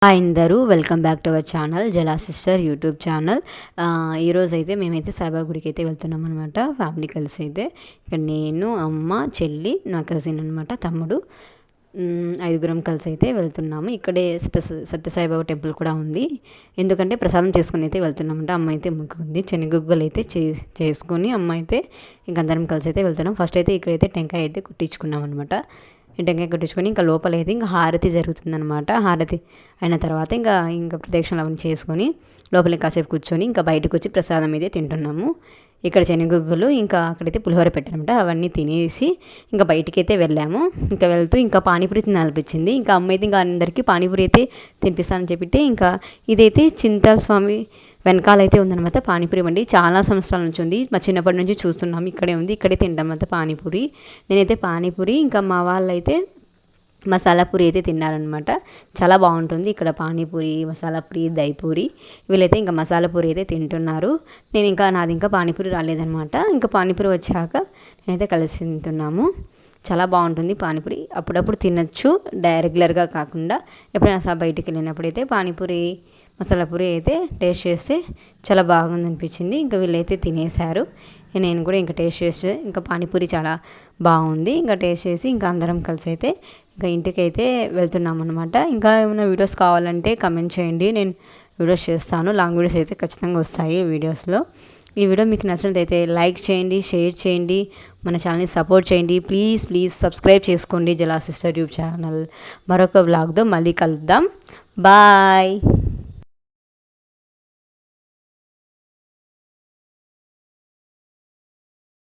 Hi అందరూ, welcome back to our channel Jala sister YouTube channel. ఈరోజు అయితే మేమైతే సాయిబాబా గుడికి అయితే వెళ్తున్నాం అనమాట. ఫ్యామిలీ కలిసి అయితే ఇక్కడ నేను, అమ్మ, చెల్లి, నా కజిన్ అనమాట, తమ్ముడు, ఐదుగురం కలిసి అయితే వెళ్తున్నాము. ఇక్కడే సత్యసాయిబాబా టెంపుల్ కూడా ఉంది. ఎందుకంటే ప్రసాదం చేసుకుని అయితే వెళ్తున్నామంట. అమ్మ అయితే మొక్కుకుంది, శనగగుగ్గలు అయితే చేసుకొని అమ్మ అయితే ఇంక అందరం కలిసి అయితే వెళ్తున్నాం. ఫస్ట్ అయితే ఇక్కడైతే టెంకాయ అయితే కుట్టించుకున్నాం అనమాట. టెంకాయ కొట్టించుకొని ఇంకా లోపలైతే ఇంకా హారతి జరుగుతుందనమాట. హారతి అయిన తర్వాత ఇంకా ప్రదక్షిణలు అవన్నీ చేసుకొని లోపలికి కాసేపు కూర్చొని ఇంకా బయటకు వచ్చి ప్రసాదం అయితే తింటున్నాము. ఇక్కడ శనగగుగ్గలు ఇంకా అక్కడైతే పులిహోర పెట్టారనమాట. అవన్నీ తినేసి ఇంకా బయటికి అయితే వెళ్ళాము. ఇంకా వెళ్తూ ఇంకా పానీపూరి తినాలనిపించింది. ఇంకా అమ్మ అయితే ఇంకా అందరికీ పానీపూరి అయితే తినిపిస్తానని చెప్పితే ఇంకా ఇదైతే చింతల స్వామి వెనకాలైతే ఉందన్నమాట పానీపూరి బండి. చాలా సంవత్సరాల నుంచి ఉంది, మా చిన్నప్పటి నుంచి చూస్తున్నాము. ఇక్కడే ఉంది, ఇక్కడే తింటాం అంతా పానీపూరి. నేనైతే పానీపూరి, ఇంకా మా వాళ్ళైతే మసాలా పూరి అయితే తిన్నారనమాట. చాలా బాగుంటుంది ఇక్కడ పానీపూరి, మసాలా పూరి, దహిపూరి. వీళ్ళైతే ఇంకా మసాలా పూరి అయితే తింటున్నారు. నాది ఇంకా పానీపూరి రాలేదనమాట. ఇంకా పానీపూరి వచ్చాక నేనైతే కలిసి తింటున్నాము. చాలా బాగుంటుంది పానీపూరి. అప్పుడప్పుడు తినచ్చు, రెగ్యులర్గా కాకుండా. ఎప్పుడైనా బయటికి వెళ్ళినప్పుడు అయితే పానీపూరి, మసాలా పూరి అయితే టేస్ట్ చేస్తే చాలా బాగుంది అనిపించింది. ఇంకా వీళ్ళైతే తినేశారు. నేను కూడా ఇంకా టేస్ట్ చేసి ఇంకా పానీపూరి చాలా బాగుంది. ఇంకా టేస్ట్ చేసి ఇంకా అందరం కలిసి అయితే ఇంకా ఇంటికి అయితే వెళ్తున్నాం అనమాట. ఇంకా ఏమైనా వీడియోస్ కావాలంటే కమెంట్ చేయండి, నేను వీడియోస్ చేస్తాను. లాంగ్ వీడియోస్ అయితే ఖచ్చితంగా వస్తాయి వీడియోస్లో. ఈ వీడియో మీకు నచ్చినట్లయితే లైక్ చేయండి, షేర్ చేయండి, మన ఛానల్ని సపోర్ట్ చేయండి. ప్లీజ్ సబ్స్క్రైబ్ చేసుకోండి జలా సిస్టర్ యూట్యూబ్ ఛానల్. మరొక వ్లాగ్తో మళ్ళీ కలుద్దాం. బాయ్.